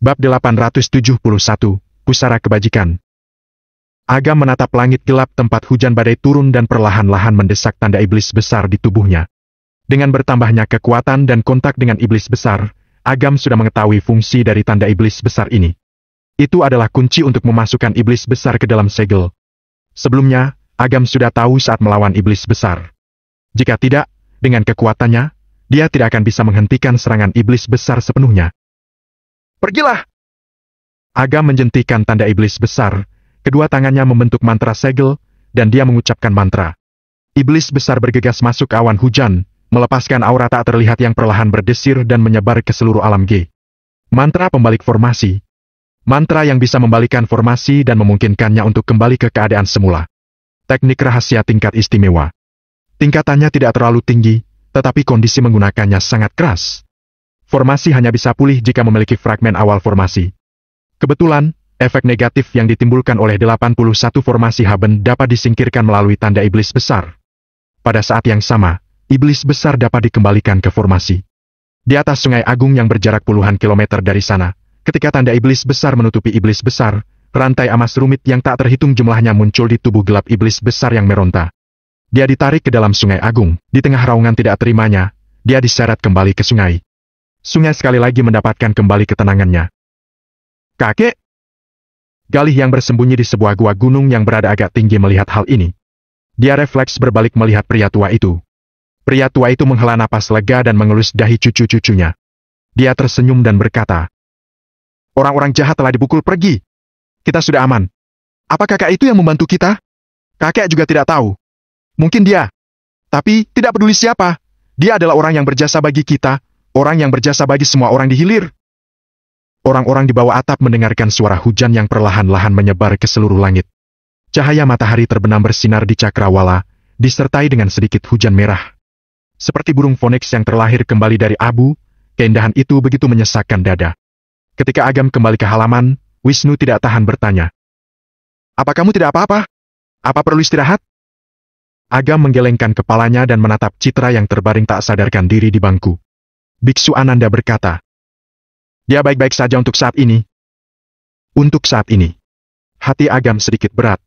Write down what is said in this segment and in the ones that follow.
Bab 871, Pusara Kebajikan. Agam menatap langit gelap tempat hujan badai turun dan perlahan-lahan mendesak tanda iblis besar di tubuhnya. Dengan bertambahnya kekuatan dan kontak dengan iblis besar, Agam sudah mengetahui fungsi dari tanda iblis besar ini. Itu adalah kunci untuk memasukkan iblis besar ke dalam segel. Sebelumnya, Agam sudah tahu saat melawan iblis besar. Jika tidak, dengan kekuatannya, dia tidak akan bisa menghentikan serangan iblis besar sepenuhnya. Pergilah! Agam menjentikan tanda iblis besar, kedua tangannya membentuk mantra segel, dan dia mengucapkan mantra. Iblis besar bergegas masuk awan hujan, melepaskan aura tak terlihat yang perlahan berdesir dan menyebar ke seluruh alam G. Mantra pembalik formasi. Mantra yang bisa membalikan formasi dan memungkinkannya untuk kembali ke keadaan semula. Teknik rahasia tingkat istimewa. Tingkatannya tidak terlalu tinggi, tetapi kondisi menggunakannya sangat keras. Formasi hanya bisa pulih jika memiliki fragmen awal formasi. Kebetulan, efek negatif yang ditimbulkan oleh 81 formasi Haben dapat disingkirkan melalui tanda iblis besar. Pada saat yang sama, iblis besar dapat dikembalikan ke formasi. Di atas Sungai Agung yang berjarak puluhan kilometer dari sana, ketika tanda iblis besar menutupi iblis besar, rantai emas rumit yang tak terhitung jumlahnya muncul di tubuh gelap iblis besar yang meronta. Dia ditarik ke dalam Sungai Agung, di tengah raungan tidak terimanya, dia diseret kembali ke sungai. Sungai sekali lagi mendapatkan kembali ketenangannya. Kakek! Galih yang bersembunyi di sebuah gua gunung yang berada agak tinggi melihat hal ini. Dia refleks berbalik melihat pria tua itu. Pria tua itu menghela napas lega dan mengelus dahi cucu-cucunya. Dia tersenyum dan berkata, "Orang-orang jahat telah dipukul pergi. Kita sudah aman. Apa kakak itu yang membantu kita? Kakek juga tidak tahu. Mungkin dia. Tapi, tidak peduli siapa. Dia adalah orang yang berjasa bagi kita. Orang yang berjasa bagi semua orang di hilir." Orang-orang di bawah atap mendengarkan suara hujan yang perlahan-lahan menyebar ke seluruh langit. Cahaya matahari terbenam bersinar di cakrawala, disertai dengan sedikit hujan merah. Seperti burung Phoenix yang terlahir kembali dari abu, keindahan itu begitu menyesakkan dada. Ketika Agam kembali ke halaman, Wisnu tidak tahan bertanya, "Apa kamu tidak apa-apa? Apa perlu istirahat?" Agam menggelengkan kepalanya dan menatap Citra yang terbaring tak sadarkan diri di bangku. Biksu Ananda berkata, "Dia baik-baik saja untuk saat ini." Untuk saat ini. Hati Agam sedikit berat.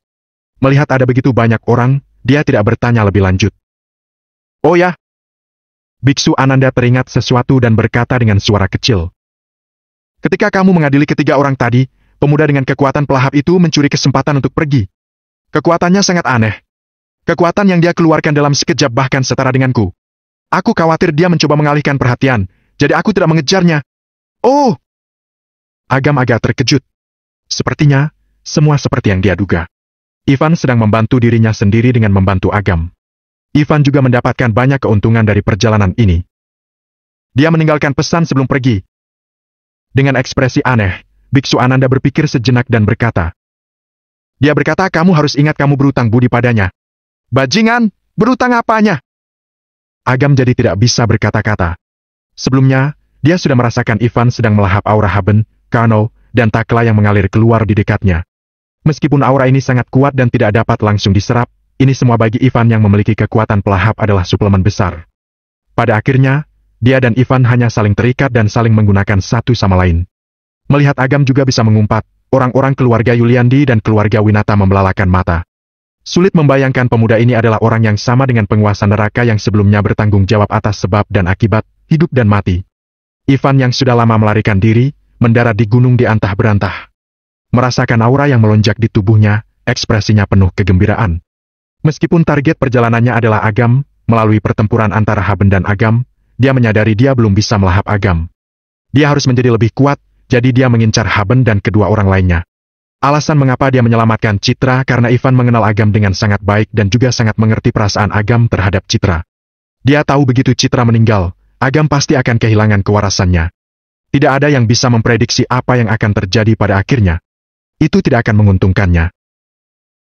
Melihat ada begitu banyak orang, dia tidak bertanya lebih lanjut. "Oh ya?" Biksu Ananda teringat sesuatu dan berkata dengan suara kecil. "Ketika kamu mengadili ketiga orang tadi, pemuda dengan kekuatan pelahap itu mencuri kesempatan untuk pergi. Kekuatannya sangat aneh. Kekuatan yang dia keluarkan dalam sekejap bahkan setara denganku. Aku khawatir dia mencoba mengalihkan perhatian, jadi aku tidak mengejarnya." "Oh!" Agam agak terkejut. Sepertinya, semua seperti yang dia duga. Ivan sedang membantu dirinya sendiri dengan membantu Agam. Ivan juga mendapatkan banyak keuntungan dari perjalanan ini. Dia meninggalkan pesan sebelum pergi. Dengan ekspresi aneh, Biksu Ananda berpikir sejenak dan berkata, "Dia berkata kamu harus ingat kamu berutang budi padanya." "Bajingan, berutang apanya?" Agam jadi tidak bisa berkata-kata. Sebelumnya, dia sudah merasakan Ivan sedang melahap aura Haben, Karno, dan Takla yang mengalir keluar di dekatnya. Meskipun aura ini sangat kuat dan tidak dapat langsung diserap, ini semua bagi Ivan yang memiliki kekuatan pelahap adalah suplemen besar. Pada akhirnya, dia dan Ivan hanya saling terikat dan saling menggunakan satu sama lain. Melihat Agam juga bisa mengumpat, orang-orang keluarga Yuliandi dan keluarga Winata membelalakan mata. Sulit membayangkan pemuda ini adalah orang yang sama dengan penguasa neraka yang sebelumnya bertanggung jawab atas sebab dan akibat, hidup dan mati. Ivan yang sudah lama melarikan diri, mendarat di gunung di antah berantah. Merasakan aura yang melonjak di tubuhnya, ekspresinya penuh kegembiraan. Meskipun target perjalanannya adalah Agam, melalui pertempuran antara Haben dan Agam, dia menyadari dia belum bisa melahap Agam. Dia harus menjadi lebih kuat, jadi dia mengincar Haben dan kedua orang lainnya. Alasan mengapa dia menyelamatkan Citra karena Ivan mengenal Agam dengan sangat baik dan juga sangat mengerti perasaan Agam terhadap Citra. Dia tahu begitu Citra meninggal, Agam pasti akan kehilangan kewarasannya. Tidak ada yang bisa memprediksi apa yang akan terjadi pada akhirnya. Itu tidak akan menguntungkannya.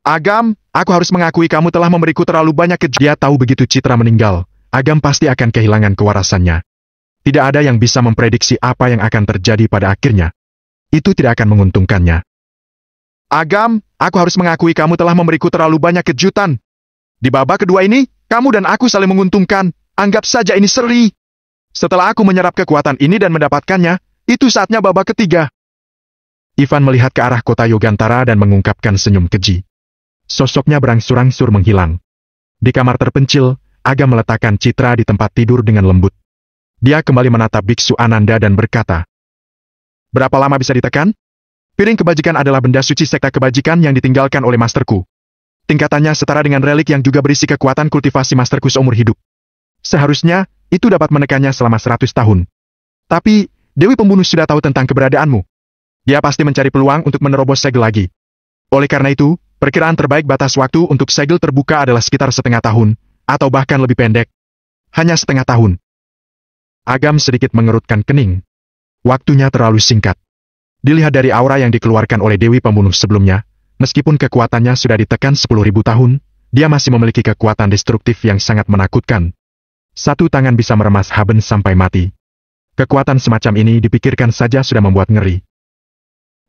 "Agam, aku harus mengakui kamu telah memberiku terlalu banyak Dia tahu begitu Citra meninggal, Agam pasti akan kehilangan kewarasannya. Tidak ada yang bisa memprediksi apa yang akan terjadi pada akhirnya. Itu tidak akan menguntungkannya. "Agam, aku harus mengakui kamu telah memberiku terlalu banyak kejutan. Di babak kedua ini, kamu dan aku saling menguntungkan. Anggap saja ini seri. Setelah aku menyerap kekuatan ini dan mendapatkannya, itu saatnya babak ketiga. Ivan melihat ke arah kota Yogantara dan mengungkapkan senyum keji. Sosoknya berangsur-angsur menghilang. Di kamar terpencil, Agam meletakkan Citra di tempat tidur dengan lembut. Dia kembali menatap Biksu Ananda dan berkata, "Berapa lama bisa ditekan? Piring kebajikan adalah benda suci sekte kebajikan yang ditinggalkan oleh masterku. Tingkatannya setara dengan relik yang juga berisi kekuatan kultivasi masterku seumur hidup. Seharusnya, itu dapat menekannya selama 100 tahun. Tapi, Dewi Pembunuh sudah tahu tentang keberadaanmu. Dia pasti mencari peluang untuk menerobos segel lagi. Oleh karena itu, perkiraan terbaik batas waktu untuk segel terbuka adalah sekitar setengah tahun, atau bahkan lebih pendek. Hanya setengah tahun." Agam sedikit mengerutkan kening. Waktunya terlalu singkat. Dilihat dari aura yang dikeluarkan oleh Dewi Pembunuh sebelumnya, meskipun kekuatannya sudah ditekan 10.000 tahun, dia masih memiliki kekuatan destruktif yang sangat menakutkan. Satu tangan bisa meremas Haben sampai mati. Kekuatan semacam ini dipikirkan saja sudah membuat ngeri.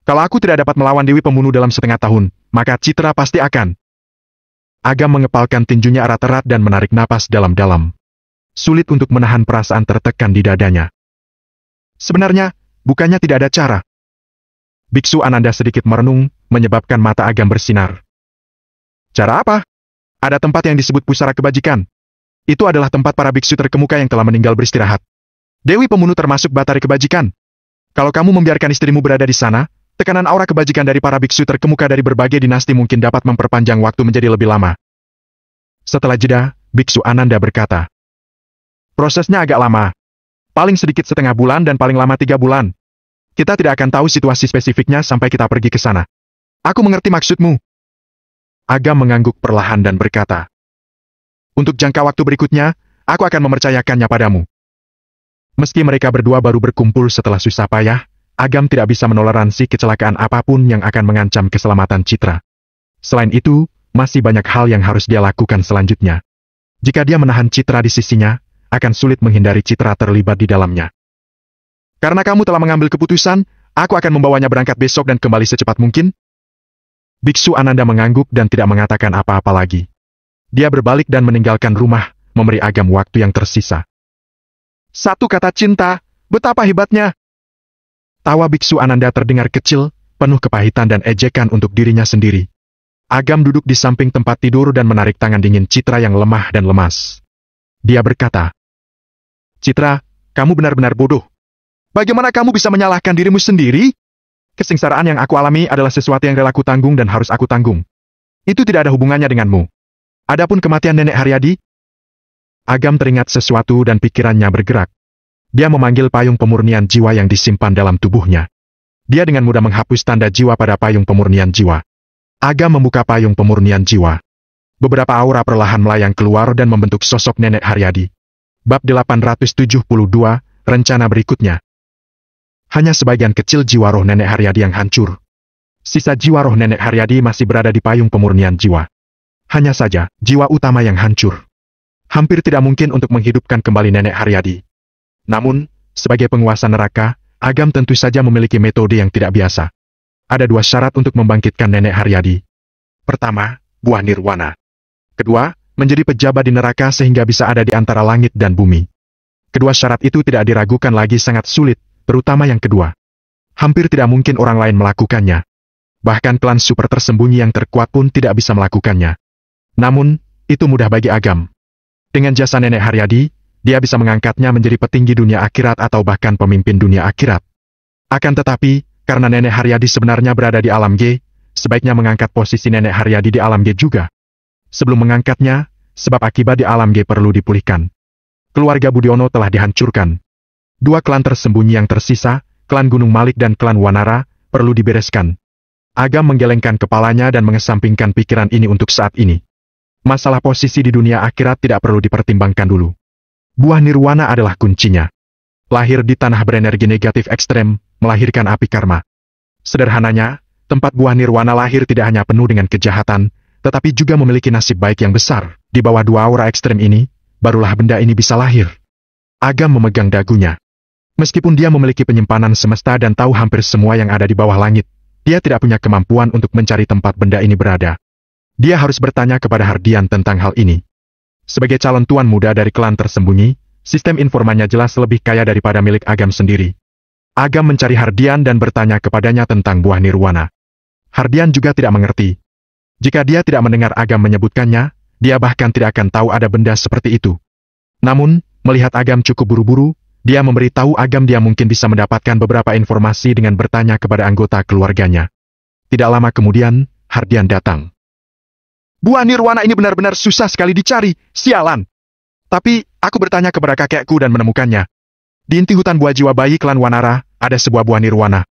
"Kalau aku tidak dapat melawan Dewi Pembunuh dalam setengah tahun, maka Citra pasti akan." Agam mengepalkan tinjunya erat-erat dan menarik napas dalam-dalam. Sulit untuk menahan perasaan tertekan di dadanya. Sebenarnya, bukannya tidak ada cara. Biksu Ananda sedikit merenung, menyebabkan mata Agam bersinar. "Cara apa?" "Ada tempat yang disebut Pusara Kebajikan. Itu adalah tempat para biksu terkemuka yang telah meninggal beristirahat. Dewi Pembunuh termasuk Batari Kebajikan. Kalau kamu membiarkan istrimu berada di sana, tekanan aura kebajikan dari para biksu terkemuka dari berbagai dinasti mungkin dapat memperpanjang waktu menjadi lebih lama." Setelah jeda, Biksu Ananda berkata, "Prosesnya agak lama. Paling sedikit setengah bulan dan paling lama 3 bulan. Kita tidak akan tahu situasi spesifiknya sampai kita pergi ke sana." "Aku mengerti maksudmu." Agam mengangguk perlahan dan berkata, "Untuk jangka waktu berikutnya, aku akan mempercayakannya padamu." Meski mereka berdua baru berkumpul setelah susah payah, Agam tidak bisa menoleransi kecelakaan apapun yang akan mengancam keselamatan Citra. Selain itu, masih banyak hal yang harus dia lakukan selanjutnya. Jika dia menahan Citra di sisinya, akan sulit menghindari Citra terlibat di dalamnya. "Karena kamu telah mengambil keputusan, aku akan membawanya berangkat besok dan kembali secepat mungkin." Biksu Ananda mengangguk dan tidak mengatakan apa-apa lagi. Dia berbalik dan meninggalkan rumah, memberi Agam waktu yang tersisa. "Satu kata cinta, betapa hebatnya!" Tawa Biksu Ananda terdengar kecil, penuh kepahitan dan ejekan untuk dirinya sendiri. Agam duduk di samping tempat tidur dan menarik tangan dingin Citra yang lemah dan lemas. Dia berkata, "Citra, kamu benar-benar bodoh. Bagaimana kamu bisa menyalahkan dirimu sendiri? Kesengsaraan yang aku alami adalah sesuatu yang rela aku tanggung dan harus aku tanggung. Itu tidak ada hubungannya denganmu. Adapun kematian Nenek Haryadi..." Agam teringat sesuatu dan pikirannya bergerak. Dia memanggil payung pemurnian jiwa yang disimpan dalam tubuhnya. Dia dengan mudah menghapus tanda jiwa pada payung pemurnian jiwa. Agam membuka payung pemurnian jiwa. Beberapa aura perlahan melayang keluar dan membentuk sosok Nenek Haryadi. Bab 872, rencana berikutnya. Hanya sebagian kecil jiwa roh Nenek Haryadi yang hancur. Sisa jiwa roh Nenek Haryadi masih berada di payung pemurnian jiwa. Hanya saja, jiwa utama yang hancur. Hampir tidak mungkin untuk menghidupkan kembali Nenek Haryadi. Namun, sebagai penguasa neraka, Agam tentu saja memiliki metode yang tidak biasa. Ada 2 syarat untuk membangkitkan Nenek Haryadi. Pertama, buah nirwana. Kedua, menjadi pejabat di neraka sehingga bisa ada di antara langit dan bumi. Kedua syarat itu tidak diragukan lagi sangat sulit, terutama yang kedua. Hampir tidak mungkin orang lain melakukannya. Bahkan klan super tersembunyi yang terkuat pun tidak bisa melakukannya. Namun, itu mudah bagi Agam. Dengan jasa Nenek Haryadi, dia bisa mengangkatnya menjadi petinggi dunia akhirat atau bahkan pemimpin dunia akhirat. Akan tetapi, karena Nenek Haryadi sebenarnya berada di alam G, sebaiknya mengangkat posisi Nenek Haryadi di alam G juga. Sebelum mengangkatnya, sebab akibat di alam G perlu dipulihkan. Keluarga Budiono telah dihancurkan. 2 klan tersembunyi yang tersisa, klan Gunung Malik dan klan Wanara, perlu dibereskan. Agam menggelengkan kepalanya dan mengesampingkan pikiran ini untuk saat ini. Masalah posisi di dunia akhirat tidak perlu dipertimbangkan dulu. Buah nirwana adalah kuncinya. Lahir di tanah berenergi negatif ekstrem, melahirkan api karma. Sederhananya, tempat buah nirwana lahir tidak hanya penuh dengan kejahatan, tetapi juga memiliki nasib baik yang besar. Di bawah 2 aura ekstrem ini, barulah benda ini bisa lahir. Agam memegang dagunya. Meskipun dia memiliki penyimpanan semesta dan tahu hampir semua yang ada di bawah langit, dia tidak punya kemampuan untuk mencari tempat benda ini berada. Dia harus bertanya kepada Hardian tentang hal ini. Sebagai calon tuan muda dari klan tersembunyi, sistem informannya jelas lebih kaya daripada milik Agam sendiri. Agam mencari Hardian dan bertanya kepadanya tentang buah nirwana. Hardian juga tidak mengerti. Jika dia tidak mendengar Agam menyebutkannya, dia bahkan tidak akan tahu ada benda seperti itu. Namun, melihat Agam cukup buru-buru, dia memberitahu Agam dia mungkin bisa mendapatkan beberapa informasi dengan bertanya kepada anggota keluarganya. Tidak lama kemudian, Hardian datang. Buah nirwana ini benar-benar susah sekali dicari, sialan. Tapi, aku bertanya kepada kakekku dan menemukannya. Di inti hutan buah jiwa bayi klan Wanara, ada sebuah buah nirwana.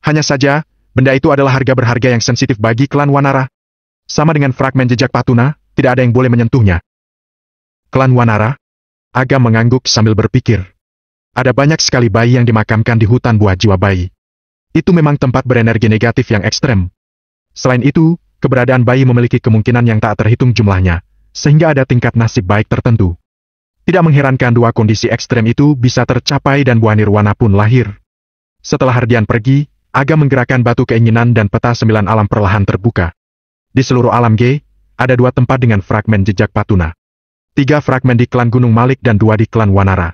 Hanya saja, benda itu adalah harga berharga yang sensitif bagi klan Wanara. Sama dengan fragmen jejak Patuna, tidak ada yang boleh menyentuhnya. Klan Wanara? Agam mengangguk sambil berpikir. Ada banyak sekali bayi yang dimakamkan di hutan buah jiwa bayi. Itu memang tempat berenergi negatif yang ekstrem. Selain itu, keberadaan bayi memiliki kemungkinan yang tak terhitung jumlahnya, sehingga ada tingkat nasib baik tertentu. Tidak mengherankan dua kondisi ekstrem itu bisa tercapai dan buah nirwana pun lahir. Setelah Hardian pergi, Agam menggerakkan batu keinginan dan peta 9 alam perlahan terbuka. Di seluruh alam G, ada 2 tempat dengan fragmen jejak Patuna. 3 fragmen di klan Gunung Malik dan 2 di klan Wanara.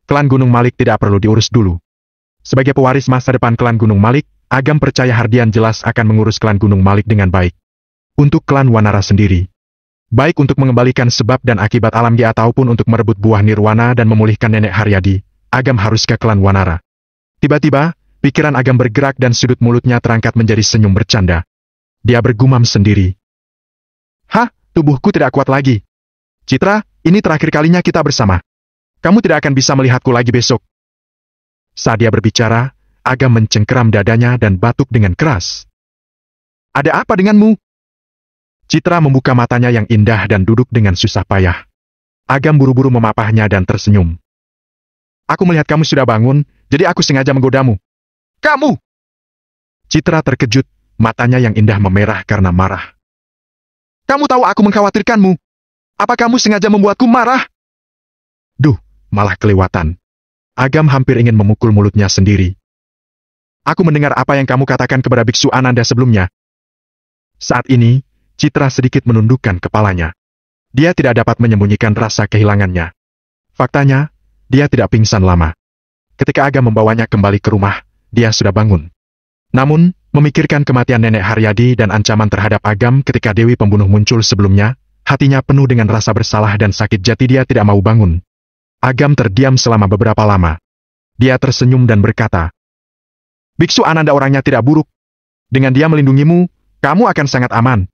Klan Gunung Malik tidak perlu diurus dulu. Sebagai pewaris masa depan klan Gunung Malik, Agam percaya Hardian jelas akan mengurus klan Gunung Malik dengan baik. Untuk klan Wanara sendiri, baik untuk mengembalikan sebab dan akibat alam G ataupun untuk merebut buah nirwana dan memulihkan nenek Haryadi, Agam harus ke klan Wanara. Tiba-tiba, pikiran Agam bergerak dan sudut mulutnya terangkat menjadi senyum bercanda. Dia bergumam sendiri. Hah, tubuhku tidak kuat lagi. Citra, ini terakhir kalinya kita bersama. Kamu tidak akan bisa melihatku lagi besok. Saat dia berbicara, Agam mencengkeram dadanya dan batuk dengan keras. Ada apa denganmu? Citra membuka matanya yang indah dan duduk dengan susah payah. Agam buru-buru memapahnya dan tersenyum. Aku melihat kamu sudah bangun, jadi aku sengaja menggodamu. Kamu! Citra terkejut, matanya yang indah memerah karena marah. Kamu tahu aku mengkhawatirkanmu. Apa kamu sengaja membuatku marah? Duh, malah kelewatan. Agam hampir ingin memukul mulutnya sendiri. Aku mendengar apa yang kamu katakan kepada Biksu Ananda sebelumnya. Saat ini, Citra sedikit menundukkan kepalanya. Dia tidak dapat menyembunyikan rasa kehilangannya. Faktanya, dia tidak pingsan lama. Ketika Agam membawanya kembali ke rumah, dia sudah bangun. Namun, memikirkan kematian nenek Haryadi dan ancaman terhadap Agam ketika Dewi Pembunuh muncul sebelumnya, hatinya penuh dengan rasa bersalah dan sakit jati dia tidak mau bangun. Agam terdiam selama beberapa lama. Dia tersenyum dan berkata, Biksu Ananda orangnya tidak buruk. Dengan dia melindungimu, kamu akan sangat aman.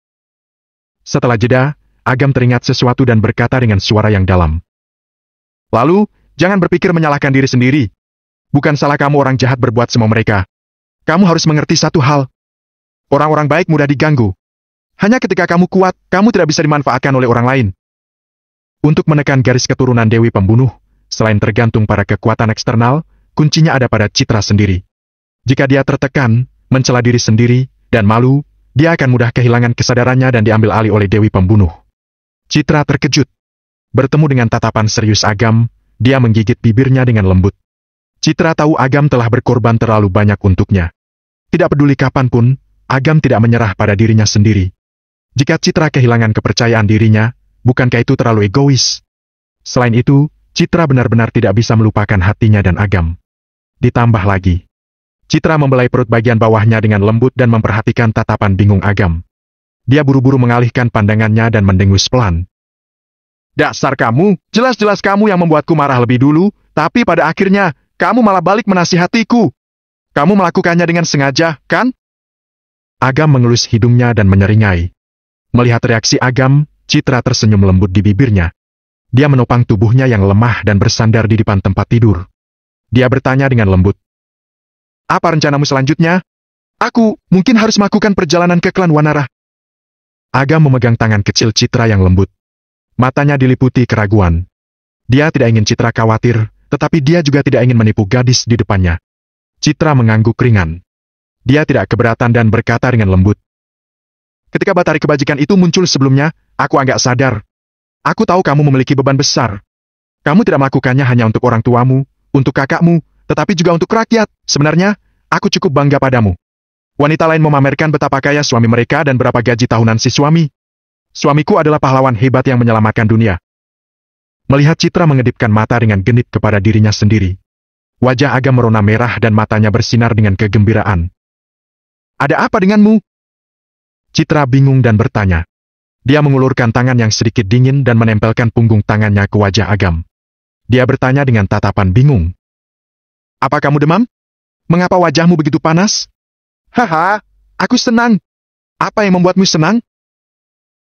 Setelah jeda, Agam teringat sesuatu dan berkata dengan suara yang dalam. Lalu, jangan berpikir menyalahkan diri sendiri. Bukan salah kamu orang jahat berbuat semua mereka. Kamu harus mengerti satu hal. Orang-orang baik mudah diganggu. Hanya ketika kamu kuat, kamu tidak bisa dimanfaatkan oleh orang lain. Untuk menekan garis keturunan Dewi Pembunuh, selain tergantung pada kekuatan eksternal, kuncinya ada pada Citra sendiri. Jika dia tertekan, mencela diri sendiri, dan malu, dia akan mudah kehilangan kesadarannya dan diambil alih oleh Dewi Pembunuh. Citra terkejut. Bertemu dengan tatapan serius Agam, dia menggigit bibirnya dengan lembut. Citra tahu Agam telah berkorban terlalu banyak untuknya. Tidak peduli kapanpun, Agam tidak menyerah pada dirinya sendiri. Jika Citra kehilangan kepercayaan dirinya, bukankah itu terlalu egois? Selain itu, Citra benar-benar tidak bisa melupakan hatinya dan Agam. Ditambah lagi, Citra membelai perut bagian bawahnya dengan lembut dan memperhatikan tatapan bingung Agam. Dia buru-buru mengalihkan pandangannya dan mendengus pelan. Dasar kamu, jelas-jelas kamu yang membuatku marah lebih dulu, tapi pada akhirnya, kamu malah balik menasihatiku. Kamu melakukannya dengan sengaja, kan? Agam mengelus hidungnya dan menyeringai. Melihat reaksi Agam, Citra tersenyum lembut di bibirnya. Dia menopang tubuhnya yang lemah dan bersandar di depan tempat tidur. Dia bertanya dengan lembut. Apa rencanamu selanjutnya? Aku mungkin harus melakukan perjalanan ke klan Wanara. Agam memegang tangan kecil Citra yang lembut. Matanya diliputi keraguan. Dia tidak ingin Citra khawatir, tetapi dia juga tidak ingin menipu gadis di depannya. Citra mengangguk ringan. Dia tidak keberatan dan berkata dengan lembut. Ketika batari kebajikan itu muncul sebelumnya, aku agak sadar. Aku tahu kamu memiliki beban besar. Kamu tidak melakukannya hanya untuk orang tuamu, untuk kakakmu, tetapi juga untuk rakyat. Sebenarnya, aku cukup bangga padamu. Wanita lain memamerkan betapa kaya suami mereka dan berapa gaji tahunan si suami. Suamiku adalah pahlawan hebat yang menyelamatkan dunia. Melihat Citra mengedipkan mata dengan genit kepada dirinya sendiri. Wajah Agam merona merah dan matanya bersinar dengan kegembiraan. Ada apa denganmu? Citra bingung dan bertanya. Dia mengulurkan tangan yang sedikit dingin dan menempelkan punggung tangannya ke wajah Agam. Dia bertanya dengan tatapan bingung. Apa kamu demam? Mengapa wajahmu begitu panas? Haha, aku senang. Apa yang membuatmu senang?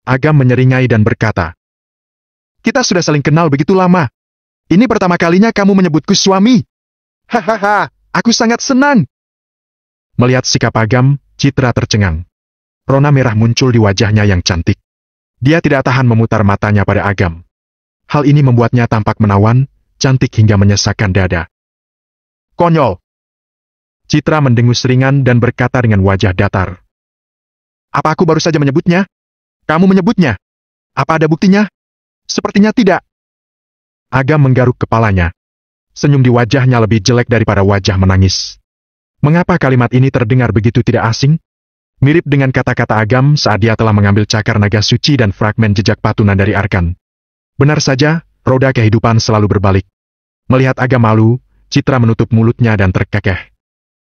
Agam menyeringai dan berkata. Kita sudah saling kenal begitu lama. Ini pertama kalinya kamu menyebutku suami. Hahaha, aku sangat senang. Melihat sikap Agam, Citra tercengang. Rona merah muncul di wajahnya yang cantik. Dia tidak tahan memutar matanya pada Agam. Hal ini membuatnya tampak menawan, cantik hingga menyesakkan dada. Konyol. Citra mendengus ringan dan berkata dengan wajah datar. Apa aku baru saja menyebutnya? Kamu menyebutnya? Apa ada buktinya? Sepertinya tidak. Agam menggaruk kepalanya. Senyum di wajahnya lebih jelek daripada wajah menangis. Mengapa kalimat ini terdengar begitu tidak asing? Mirip dengan kata-kata Agam saat dia telah mengambil cakar naga suci dan fragmen jejak patunan dari Arkan. Benar saja, roda kehidupan selalu berbalik. Melihat Agam malu, Citra menutup mulutnya dan terkekeh.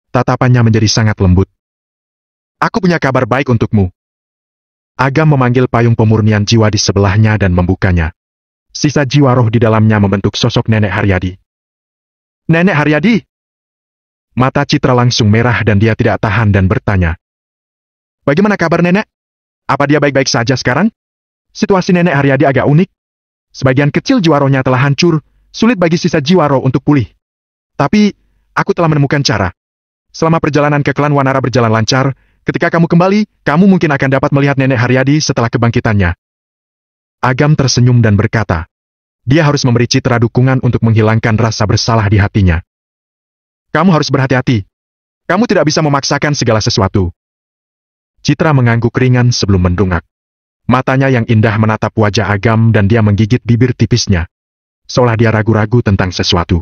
Tatapannya menjadi sangat lembut. Aku punya kabar baik untukmu. Agam memanggil payung pemurnian jiwa di sebelahnya dan membukanya. Sisa jiwa roh di dalamnya membentuk sosok Nenek Haryadi. Nenek Haryadi! Mata Citra langsung merah dan dia tidak tahan dan bertanya. Bagaimana kabar nenek? Apa dia baik-baik saja sekarang? Situasi Nenek Haryadi agak unik. Sebagian kecil jiwa rohnya telah hancur, sulit bagi sisa jiwa roh untuk pulih. Tapi, aku telah menemukan cara. Selama perjalanan ke klan Wanara berjalan lancar, ketika kamu kembali, kamu mungkin akan dapat melihat Nenek Haryadi setelah kebangkitannya. Agam tersenyum dan berkata. Dia harus memberi Citra dukungan untuk menghilangkan rasa bersalah di hatinya. Kamu harus berhati-hati. Kamu tidak bisa memaksakan segala sesuatu. Citra mengangguk ringan sebelum mendongak. Matanya yang indah menatap wajah Agam dan dia menggigit bibir tipisnya. Seolah dia ragu-ragu tentang sesuatu.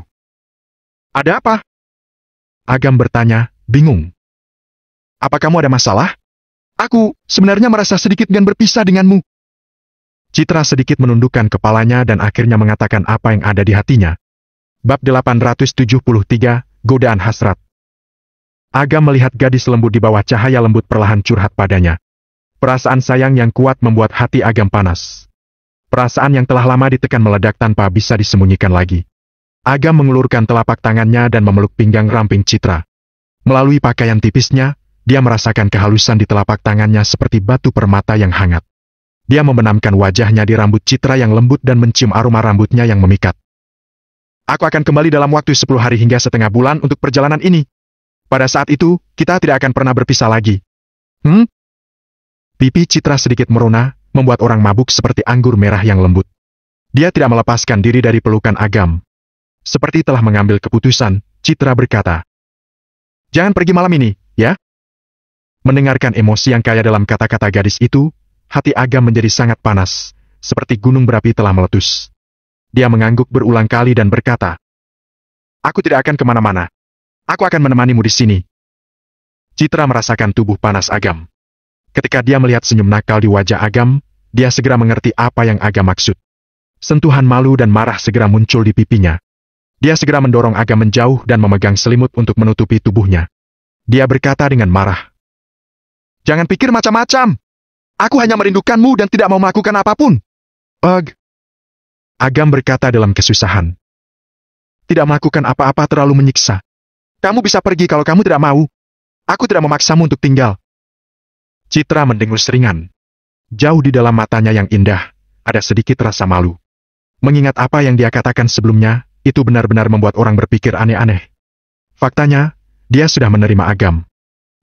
Ada apa? Agam bertanya, bingung. Apa kamu ada masalah? Aku sebenarnya merasa sedikit enggan berpisah denganmu. Citra sedikit menundukkan kepalanya dan akhirnya mengatakan apa yang ada di hatinya. Bab 873, Godaan Hasrat. Agam melihat gadis lembut di bawah cahaya lembut perlahan curhat padanya. Perasaan sayang yang kuat membuat hati Agam panas. Perasaan yang telah lama ditekan meledak tanpa bisa disembunyikan lagi. Agam mengulurkan telapak tangannya dan memeluk pinggang ramping Citra. Melalui pakaian tipisnya, dia merasakan kehalusan di telapak tangannya seperti batu permata yang hangat. Dia membenamkan wajahnya di rambut Citra yang lembut dan mencium aroma rambutnya yang memikat. Aku akan kembali dalam waktu 10 hari hingga setengah bulan untuk perjalanan ini. Pada saat itu, kita tidak akan pernah berpisah lagi. Pipi Citra sedikit merona, membuat orang mabuk seperti anggur merah yang lembut. Dia tidak melepaskan diri dari pelukan Agam. Seperti telah mengambil keputusan, Citra berkata. Jangan pergi malam ini, ya? Mendengarkan emosi yang kaya dalam kata-kata gadis itu, hati Agam menjadi sangat panas, seperti gunung berapi telah meletus. Dia mengangguk berulang kali dan berkata, Aku tidak akan kemana-mana. Aku akan menemanimu di sini. Citra merasakan tubuh panas Agam. Ketika dia melihat senyum nakal di wajah Agam, dia segera mengerti apa yang Agam maksud. Sentuhan malu dan marah segera muncul di pipinya. Dia segera mendorong Agam menjauh dan memegang selimut untuk menutupi tubuhnya. Dia berkata dengan marah, Jangan pikir macam-macam. Aku hanya merindukanmu dan tidak mau melakukan apapun. Agam berkata dalam kesusahan. Tidak melakukan apa-apa terlalu menyiksa. Kamu bisa pergi kalau kamu tidak mau. Aku tidak memaksamu untuk tinggal. Citra mendengus ringan. Jauh di dalam matanya yang indah, ada sedikit rasa malu. Mengingat apa yang dia katakan sebelumnya, itu benar-benar membuat orang berpikir aneh-aneh. Faktanya, dia sudah menerima Agam.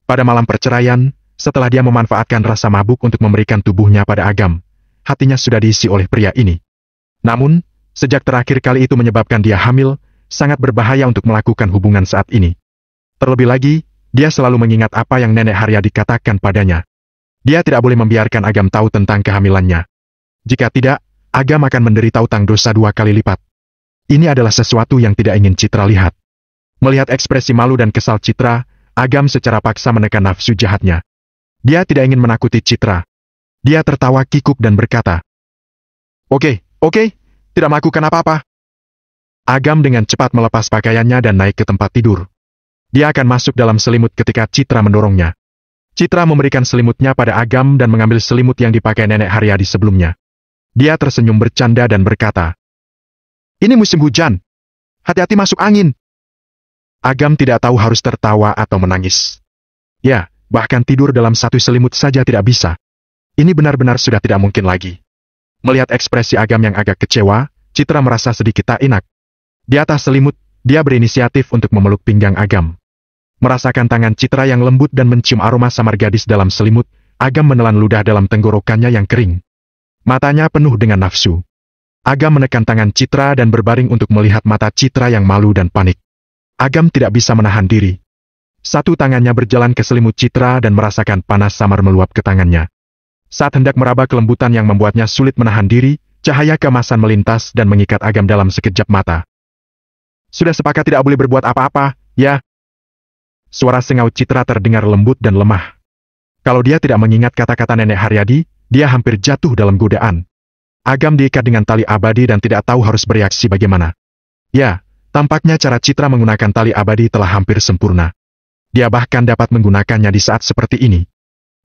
Pada malam perceraian, setelah dia memanfaatkan rasa mabuk untuk memberikan tubuhnya pada Agam, hatinya sudah diisi oleh pria ini. Namun, sejak terakhir kali itu menyebabkan dia hamil, sangat berbahaya untuk melakukan hubungan saat ini. Terlebih lagi, dia selalu mengingat apa yang Nenek Haryadi katakan padanya. Dia tidak boleh membiarkan Agam tahu tentang kehamilannya. Jika tidak, Agam akan menderita utang dosa 2 kali lipat. Ini adalah sesuatu yang tidak ingin Citra lihat. Melihat ekspresi malu dan kesal Citra, Agam secara paksa menekan nafsu jahatnya. Dia tidak ingin menakuti Citra. Dia tertawa kikuk dan berkata, Oke, tidak melakukan apa-apa. Agam dengan cepat melepas pakaiannya dan naik ke tempat tidur. Dia akan masuk dalam selimut ketika Citra mendorongnya. Citra memberikan selimutnya pada Agam dan mengambil selimut yang dipakai Nenek Haryadi sebelumnya. Dia tersenyum bercanda dan berkata, "Ini musim hujan. Hati-hati masuk angin." Agam tidak tahu harus tertawa atau menangis. Ya, bahkan tidur dalam satu selimut saja tidak bisa. Ini benar-benar sudah tidak mungkin lagi. Melihat ekspresi Agam yang agak kecewa, Citra merasa sedikit tak enak. Di atas selimut, dia berinisiatif untuk memeluk pinggang Agam. Merasakan tangan Citra yang lembut dan mencium aroma samar gadis dalam selimut, Agam menelan ludah dalam tenggorokannya yang kering. Matanya penuh dengan nafsu. Agam menekan tangan Citra dan berbaring untuk melihat mata Citra yang malu dan panik. Agam tidak bisa menahan diri. Satu tangannya berjalan ke selimut Citra dan merasakan panas samar meluap ke tangannya. Saat hendak meraba kelembutan yang membuatnya sulit menahan diri, cahaya keemasan melintas dan mengikat Agam dalam sekejap mata. "Sudah sepakat tidak boleh berbuat apa-apa, ya?" Suara sengaut Citra terdengar lembut dan lemah. Kalau dia tidak mengingat kata-kata Nenek Haryadi, dia hampir jatuh dalam godaan. Agam diikat dengan tali abadi dan tidak tahu harus bereaksi bagaimana. Ya, tampaknya cara Citra menggunakan tali abadi telah hampir sempurna. Dia bahkan dapat menggunakannya di saat seperti ini.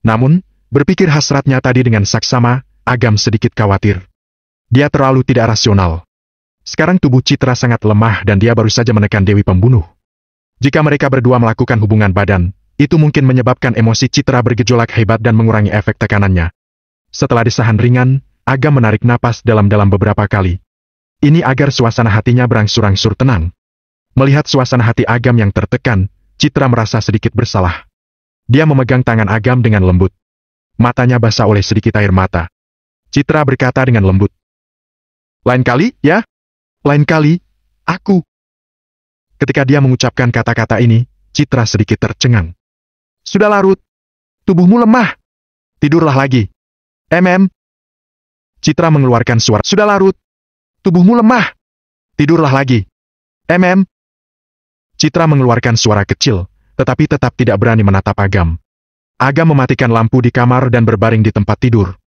Namun, berpikir hasratnya tadi dengan saksama, Agam sedikit khawatir. Dia terlalu tidak rasional. Sekarang tubuh Citra sangat lemah dan dia baru saja menekan Dewi Pembunuh. Jika mereka berdua melakukan hubungan badan, itu mungkin menyebabkan emosi Citra bergejolak hebat dan mengurangi efek tekanannya. Setelah desahan ringan, Agam menarik napas dalam-dalam beberapa kali. Ini agar suasana hatinya berangsur-angsur tenang. Melihat suasana hati Agam yang tertekan, Citra merasa sedikit bersalah. Dia memegang tangan Agam dengan lembut. Matanya basah oleh sedikit air mata. Citra berkata dengan lembut, "Lain kali, ya? Lain kali, aku." Ketika dia mengucapkan kata-kata ini, Citra sedikit tercengang. "Sudah larut. Tubuhmu lemah. Tidurlah lagi." Citra mengeluarkan suara, "Sudah larut. Tubuhmu lemah. Tidurlah lagi." Citra mengeluarkan suara kecil, tetapi tetap tidak berani menatap Agam. Agam mematikan lampu di kamar dan berbaring di tempat tidur.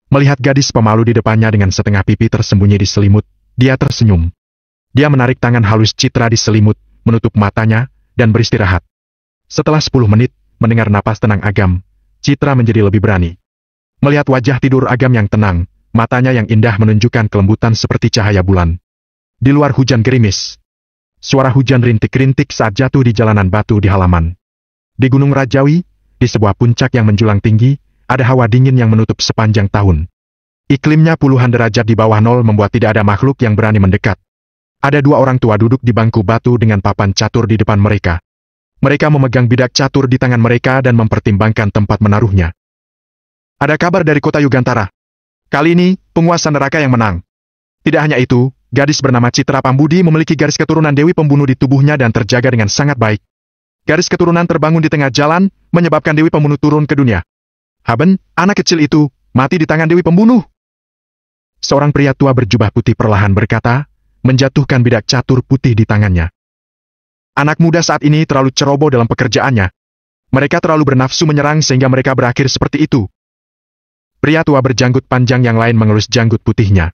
Melihat gadis pemalu di depannya dengan setengah pipi tersembunyi di selimut, dia tersenyum. Dia menarik tangan halus Citra di selimut, menutup matanya, dan beristirahat. Setelah 10 menit, mendengar napas tenang Agam, Citra menjadi lebih berani. Melihat wajah tidur Agam yang tenang, matanya yang indah menunjukkan kelembutan seperti cahaya bulan. Di luar hujan gerimis. Suara hujan rintik-rintik saat jatuh di jalanan batu di halaman. Di Gunung Rajawi, di sebuah puncak yang menjulang tinggi, ada hawa dingin yang menutup sepanjang tahun. Iklimnya puluhan derajat di bawah nol membuat tidak ada makhluk yang berani mendekat. Ada dua orang tua duduk di bangku batu dengan papan catur di depan mereka. Mereka memegang bidak catur di tangan mereka dan mempertimbangkan tempat menaruhnya. "Ada kabar dari kota Yugantara. Kali ini, penguasa neraka yang menang." Tidak hanya itu, gadis bernama Citra Pambudi memiliki garis keturunan Dewi Pembunuh di tubuhnya dan terjaga dengan sangat baik. Garis keturunan terbangun di tengah jalan, menyebabkan Dewi Pembunuh turun ke dunia. Haben, anak kecil itu, mati di tangan Dewi Pembunuh. Seorang pria tua berjubah putih perlahan berkata, menjatuhkan bidak catur putih di tangannya. Anak muda saat ini terlalu ceroboh dalam pekerjaannya. Mereka terlalu bernafsu menyerang sehingga mereka berakhir seperti itu. Pria tua berjanggut panjang yang lain mengelus janggut putihnya.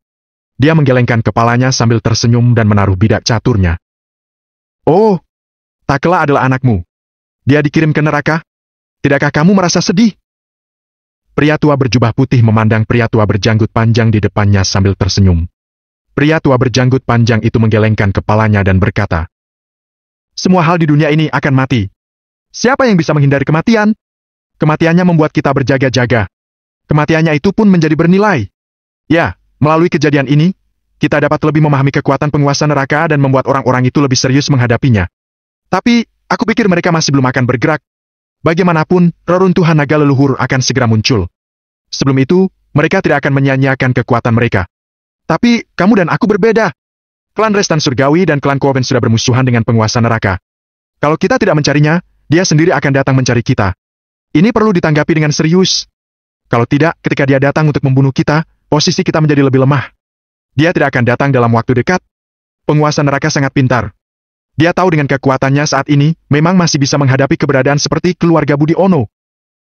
Dia menggelengkan kepalanya sambil tersenyum dan menaruh bidak caturnya. "Oh, Takela adalah anakmu. Dia dikirim ke neraka? Tidakkah kamu merasa sedih?" Pria tua berjubah putih memandang pria tua berjanggut panjang di depannya sambil tersenyum. Pria tua berjanggut panjang itu menggelengkan kepalanya dan berkata, "Semua hal di dunia ini akan mati. Siapa yang bisa menghindari kematian? Kematiannya membuat kita berjaga-jaga. Kematiannya itu pun menjadi bernilai. Ya, melalui kejadian ini, kita dapat lebih memahami kekuatan penguasa neraka dan membuat orang-orang itu lebih serius menghadapinya. Tapi, aku pikir mereka masih belum akan bergerak. Bagaimanapun, reruntuhan naga leluhur akan segera muncul. Sebelum itu, mereka tidak akan menyia-nyiakan kekuatan mereka. Tapi, kamu dan aku berbeda. Klan Restan Surgawi dan klan Koven sudah bermusuhan dengan penguasa neraka. Kalau kita tidak mencarinya, dia sendiri akan datang mencari kita. Ini perlu ditanggapi dengan serius. Kalau tidak, ketika dia datang untuk membunuh kita, posisi kita menjadi lebih lemah. Dia tidak akan datang dalam waktu dekat. Penguasa neraka sangat pintar. Dia tahu dengan kekuatannya saat ini, memang masih bisa menghadapi keberadaan seperti keluarga Budi Ono.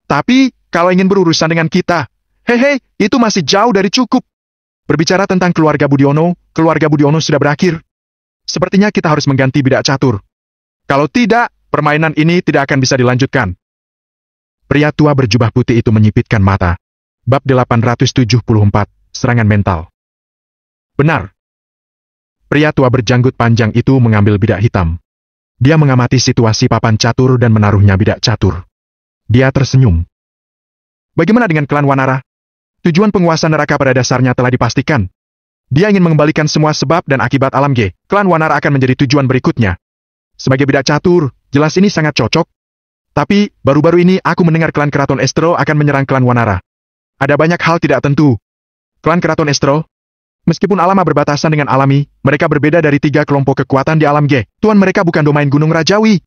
Tapi, kalau ingin berurusan dengan kita, hehe, itu masih jauh dari cukup. Berbicara tentang keluarga Budi Ono sudah berakhir. Sepertinya kita harus mengganti bidak catur. Kalau tidak, permainan ini tidak akan bisa dilanjutkan. Pria tua berjubah putih itu menyipitkan mata. Bab 874, Serangan Mental. Benar. Pria tua berjanggut panjang itu mengambil bidak hitam. Dia mengamati situasi papan catur dan menaruhnya bidak catur. Dia tersenyum. Bagaimana dengan klan Wanara? Tujuan penguasa neraka pada dasarnya telah dipastikan. Dia ingin mengembalikan semua sebab dan akibat alam G. Klan Wanara akan menjadi tujuan berikutnya. Sebagai bidak catur, jelas ini sangat cocok. Tapi, baru-baru ini aku mendengar klan Keraton Estro akan menyerang klan Wanara. Ada banyak hal tidak tentu. Klan Keraton Estro, meskipun alama berbatasan dengan alami, mereka berbeda dari 3 kelompok kekuatan di alam G. Tuan mereka bukan domain Gunung Rajawi.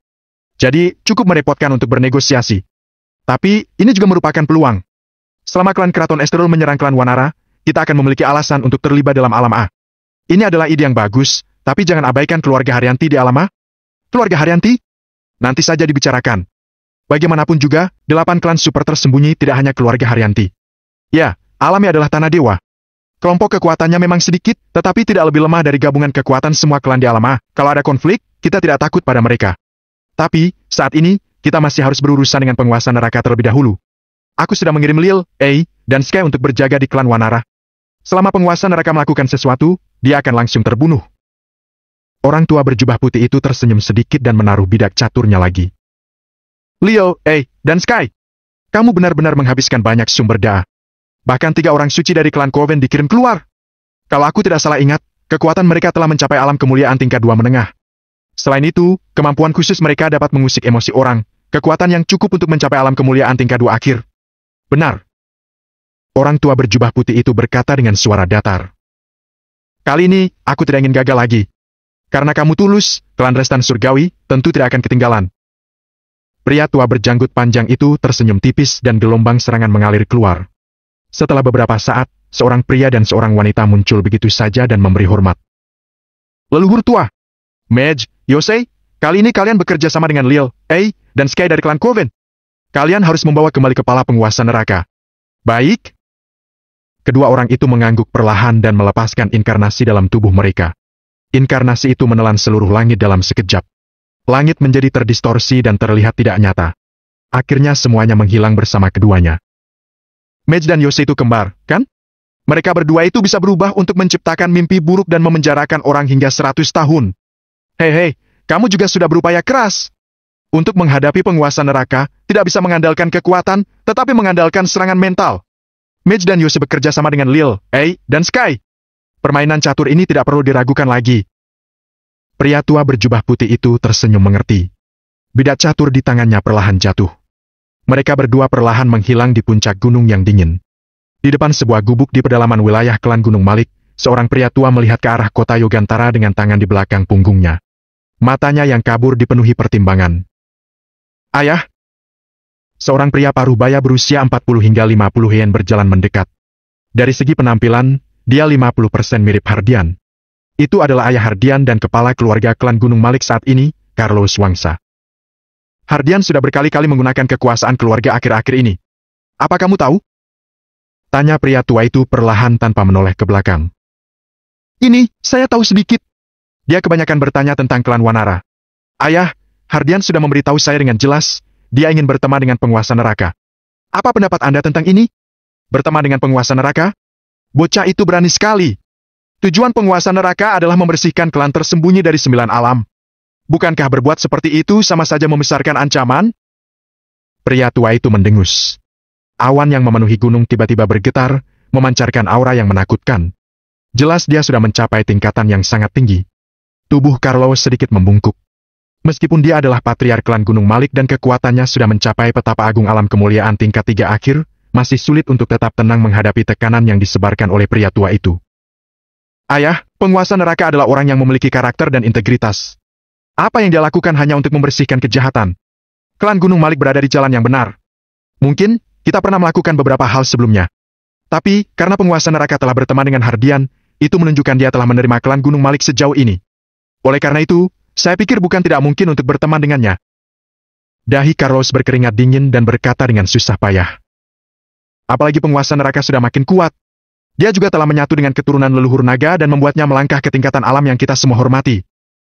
Jadi, cukup merepotkan untuk bernegosiasi. Tapi, ini juga merupakan peluang. Selama klan Keraton Estro menyerang klan Wanara, kita akan memiliki alasan untuk terlibat dalam alam A. Ini adalah ide yang bagus, tapi jangan abaikan keluarga Haryanti di alam A. Keluarga Haryanti? Nanti saja dibicarakan. Bagaimanapun juga, 8 klan super tersembunyi tidak hanya keluarga Haryanti. Ya, alami adalah tanah dewa. Kelompok kekuatannya memang sedikit, tetapi tidak lebih lemah dari gabungan kekuatan semua klan di alam A. Kalau ada konflik, kita tidak takut pada mereka. Tapi, saat ini, kita masih harus berurusan dengan penguasa neraka terlebih dahulu. Aku sudah mengirim Lil, A, dan Sky untuk berjaga di klan Wanara. Selama penguasa neraka melakukan sesuatu, dia akan langsung terbunuh. Orang tua berjubah putih itu tersenyum sedikit dan menaruh bidak caturnya lagi. Leo, A, dan Sky, kamu benar-benar menghabiskan banyak sumber daya. Bahkan 3 orang suci dari klan Coven dikirim keluar. Kalau aku tidak salah ingat, kekuatan mereka telah mencapai alam kemuliaan tingkat 2 menengah. Selain itu, kemampuan khusus mereka dapat mengusik emosi orang, kekuatan yang cukup untuk mencapai alam kemuliaan tingkat 2 akhir. Benar. Orang tua berjubah putih itu berkata dengan suara datar. Kali ini, aku tidak ingin gagal lagi. Karena kamu tulus, klan Restan Surgawi tentu tidak akan ketinggalan. Pria tua berjanggut panjang itu tersenyum tipis dan gelombang serangan mengalir keluar. Setelah beberapa saat, seorang pria dan seorang wanita muncul begitu saja dan memberi hormat. Leluhur tua, Mage, Yosei, kali ini kalian bekerja sama dengan Lil, A, dan Sky dari klan Coven. Kalian harus membawa kembali kepala penguasa neraka. Baik. Kedua orang itu mengangguk perlahan dan melepaskan inkarnasi dalam tubuh mereka. Inkarnasi itu menelan seluruh langit dalam sekejap. Langit menjadi terdistorsi dan terlihat tidak nyata. Akhirnya semuanya menghilang bersama keduanya. Mage dan Yosei itu kembar, kan? Mereka berdua itu bisa berubah untuk menciptakan mimpi buruk dan memenjarakan orang hingga 100 tahun. Hei, kamu juga sudah berupaya keras. Untuk menghadapi penguasa neraka, tidak bisa mengandalkan kekuatan, tetapi mengandalkan serangan mental. Mage dan Yosei bekerja sama dengan Lil, A, dan Sky. Permainan catur ini tidak perlu diragukan lagi. Pria tua berjubah putih itu tersenyum mengerti. Bidak catur di tangannya perlahan jatuh. Mereka berdua perlahan menghilang di puncak gunung yang dingin. Di depan sebuah gubuk di pedalaman wilayah klan Gunung Malik, seorang pria tua melihat ke arah kota Yogantara dengan tangan di belakang punggungnya. Matanya yang kabur dipenuhi pertimbangan. Ayah! Seorang pria paruh baya berusia 40 hingga 50 yen berjalan mendekat. Dari segi penampilan, dia 50% mirip Hardian. Itu adalah ayah Hardian dan kepala keluarga klan Gunung Malik saat ini, Carlos Wangsa. Hardian sudah berkali-kali menggunakan kekuasaan keluarga akhir-akhir ini. Apa kamu tahu? Tanya pria tua itu perlahan tanpa menoleh ke belakang. Ini, saya tahu sedikit. Dia kebanyakan bertanya tentang klan Wanara. Ayah, Hardian sudah memberitahu saya dengan jelas, dia ingin berteman dengan penguasa neraka. Apa pendapat Anda tentang ini? Berteman dengan penguasa neraka? Bocah itu berani sekali. Tujuan penguasa neraka adalah membersihkan klan tersembunyi dari 9 alam. Bukankah berbuat seperti itu sama saja membesarkan ancaman? Pria tua itu mendengus. Awan yang memenuhi gunung tiba-tiba bergetar, memancarkan aura yang menakutkan. Jelas dia sudah mencapai tingkatan yang sangat tinggi. Tubuh Carlos sedikit membungkuk. Meskipun dia adalah patriark klan Gunung Malik dan kekuatannya sudah mencapai petapa agung alam kemuliaan tingkat 3 akhir, masih sulit untuk tetap tenang menghadapi tekanan yang disebarkan oleh pria tua itu. Ayah, penguasa neraka adalah orang yang memiliki karakter dan integritas. Apa yang dia lakukan hanya untuk membersihkan kejahatan. Klan Gunung Malik berada di jalan yang benar. Mungkin, kita pernah melakukan beberapa hal sebelumnya. Tapi, karena penguasa neraka telah berteman dengan Hardian, itu menunjukkan dia telah menerima klan Gunung Malik sejauh ini. Oleh karena itu, saya pikir bukan tidak mungkin untuk berteman dengannya. Dahi Carlos berkeringat dingin dan berkata dengan susah payah. Apalagi penguasa neraka sudah makin kuat. Dia juga telah menyatu dengan keturunan leluhur naga dan membuatnya melangkah ke tingkatan alam yang kita semua hormati.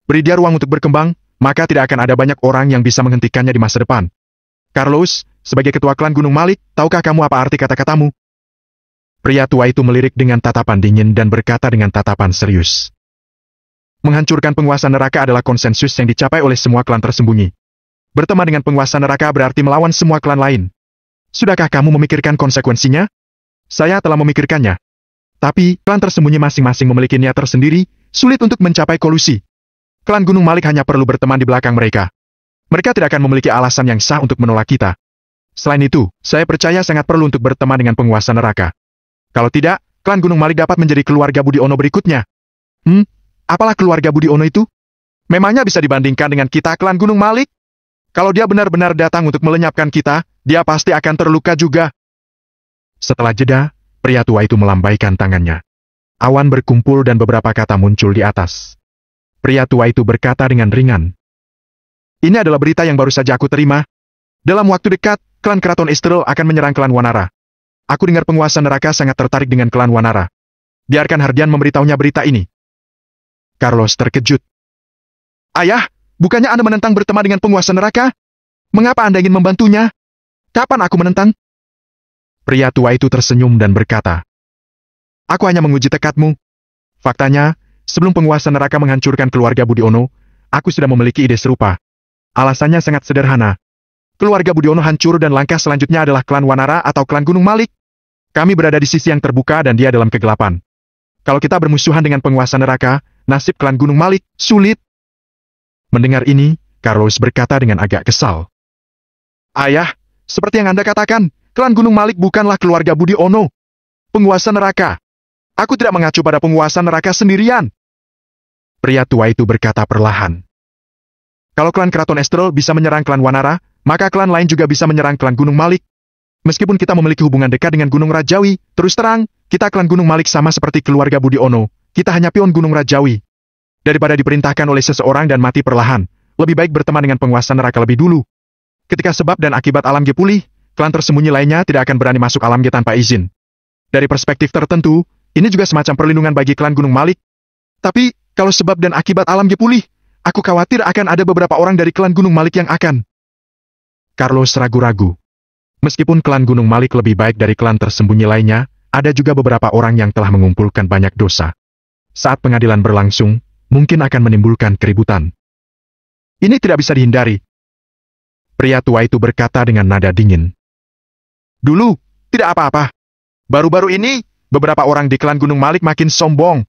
beri dia ruang untuk berkembang, maka tidak akan ada banyak orang yang bisa menghentikannya di masa depan. Carlos, sebagai ketua klan Gunung Malik, tahukah kamu apa arti kata-katamu? Pria tua itu melirik dengan tatapan dingin dan berkata dengan tatapan serius. Menghancurkan penguasa neraka adalah konsensus yang dicapai oleh semua klan tersembunyi. Berteman dengan penguasa neraka berarti melawan semua klan lain. Sudahkah kamu memikirkan konsekuensinya? Saya telah memikirkannya. Tapi, klan tersembunyi masing-masing memiliki niat tersendiri, sulit untuk mencapai kolusi. Klan Gunung Malik hanya perlu berteman di belakang mereka. Mereka tidak akan memiliki alasan yang sah untuk menolak kita. Selain itu, saya percaya sangat perlu untuk berteman dengan penguasa neraka. Kalau tidak, klan Gunung Malik dapat menjadi keluarga Budi Ono berikutnya. Apalah keluarga Budi Ono itu? Memangnya bisa dibandingkan dengan kita klan Gunung Malik? Kalau dia benar-benar datang untuk melenyapkan kita, dia pasti akan terluka juga. Setelah jeda, pria tua itu melambaikan tangannya. Awan berkumpul dan beberapa kata muncul di atas. Pria tua itu berkata dengan ringan. Ini adalah berita yang baru saja aku terima. Dalam waktu dekat, klan Keraton Esterel akan menyerang klan Wanara. Aku dengar penguasa neraka sangat tertarik dengan klan Wanara. Biarkan Hardian memberitahunya berita ini. Carlos terkejut. Ayah, bukannya Anda menentang berteman dengan penguasa neraka? Mengapa Anda ingin membantunya? Kapan aku menentang? Pria tua itu tersenyum dan berkata, aku hanya menguji tekadmu. Faktanya, sebelum penguasa neraka menghancurkan keluarga Budi Ono, aku sudah memiliki ide serupa. Alasannya sangat sederhana. Keluarga Budi Ono hancur dan langkah selanjutnya adalah klan Wanara atau klan Gunung Malik. Kami berada di sisi yang terbuka dan dia dalam kegelapan. Kalau kita bermusuhan dengan penguasa neraka, nasib klan Gunung Malik sulit. Mendengar ini, Carlos berkata dengan agak kesal. Ayah, seperti yang Anda katakan, klan Gunung Malik bukanlah keluarga Budi Ono. Penguasa neraka. Aku tidak mengacu pada penguasa neraka sendirian. Pria tua itu berkata perlahan. Kalau klan Keraton Esterel bisa menyerang klan Wanara, maka klan lain juga bisa menyerang klan Gunung Malik. Meskipun kita memiliki hubungan dekat dengan Gunung Rajawi, terus terang, kita klan Gunung Malik sama seperti keluarga Budi Ono. Kita hanya pion Gunung Rajawi. Daripada diperintahkan oleh seseorang dan mati perlahan, lebih baik berteman dengan penguasa neraka lebih dulu. Ketika sebab dan akibat alam G pulih, klan tersembunyi lainnya tidak akan berani masuk alam G tanpa izin. Dari perspektif tertentu, ini juga semacam perlindungan bagi klan Gunung Malik. Tapi, kalau sebab dan akibat alam G pulih, aku khawatir akan ada beberapa orang dari klan Gunung Malik yang akan. Carlos ragu-ragu. Meskipun klan Gunung Malik lebih baik dari klan tersembunyi lainnya, ada juga beberapa orang yang telah mengumpulkan banyak dosa. Saat pengadilan berlangsung, mungkin akan menimbulkan keributan. Ini tidak bisa dihindari. Pria tua itu berkata dengan nada dingin. Dulu, tidak apa-apa. Baru-baru ini, beberapa orang di klan Gunung Malik makin sombong.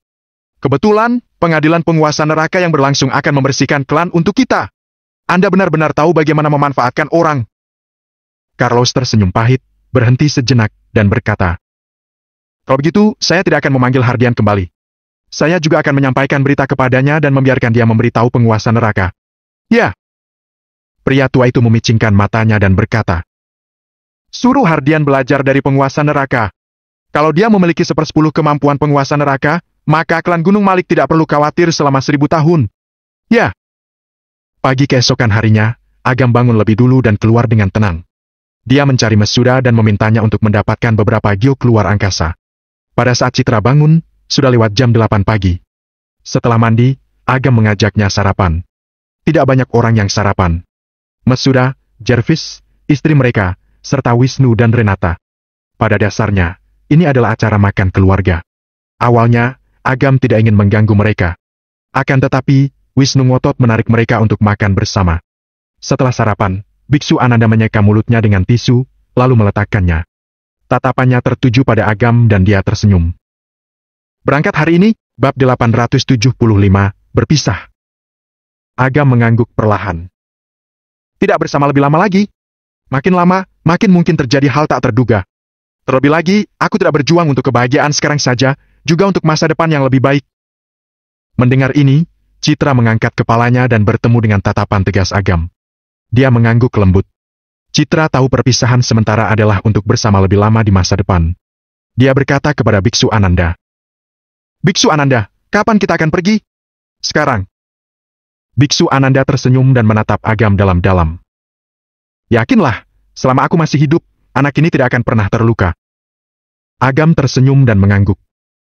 Kebetulan, pengadilan penguasa neraka yang berlangsung akan membersihkan klan untuk kita. Anda benar-benar tahu bagaimana memanfaatkan orang. Carlos tersenyum pahit, berhenti sejenak, dan berkata, kalau begitu, saya tidak akan memanggil Hardian kembali. Saya juga akan menyampaikan berita kepadanya dan membiarkan dia memberitahu penguasa neraka. Ya. Pria tua itu memicingkan matanya dan berkata, suruh Hardian belajar dari penguasa neraka. Kalau dia memiliki 1/10 kemampuan penguasa neraka, maka klan Gunung Malik tidak perlu khawatir selama 1000 tahun. Ya. Pagi keesokan harinya, Agam bangun lebih dulu dan keluar dengan tenang. Dia mencari Mesuda dan memintanya untuk mendapatkan beberapa gio keluar angkasa. Pada saat Citra bangun, sudah lewat jam 8 pagi. Setelah mandi, Agam mengajaknya sarapan. Tidak banyak orang yang sarapan. Mesuda, Jervis, istri mereka, serta Wisnu dan Renata. Pada dasarnya, ini adalah acara makan keluarga. Awalnya, Agam tidak ingin mengganggu mereka. Akan tetapi, Wisnu ngotot menarik mereka untuk makan bersama. Setelah sarapan, Biksu Ananda menyeka mulutnya dengan tisu, lalu meletakkannya. Tatapannya tertuju pada Agam dan dia tersenyum. Berangkat hari ini, bab 875, berpisah. Agam mengangguk perlahan. Tidak bersama lebih lama lagi. Makin lama, makin mungkin terjadi hal tak terduga. Terlebih lagi, aku tidak berjuang untuk kebahagiaan sekarang saja, juga untuk masa depan yang lebih baik. Mendengar ini, Citra mengangkat kepalanya dan bertemu dengan tatapan tegas Agam. Dia mengangguk lembut. Citra tahu perpisahan sementara adalah untuk bersama lebih lama di masa depan. Dia berkata kepada Biksu Ananda. Biksu Ananda, kapan kita akan pergi? Sekarang. Biksu Ananda tersenyum dan menatap Agam dalam-dalam. Yakinlah, selama aku masih hidup, anak ini tidak akan pernah terluka. Agam tersenyum dan mengangguk.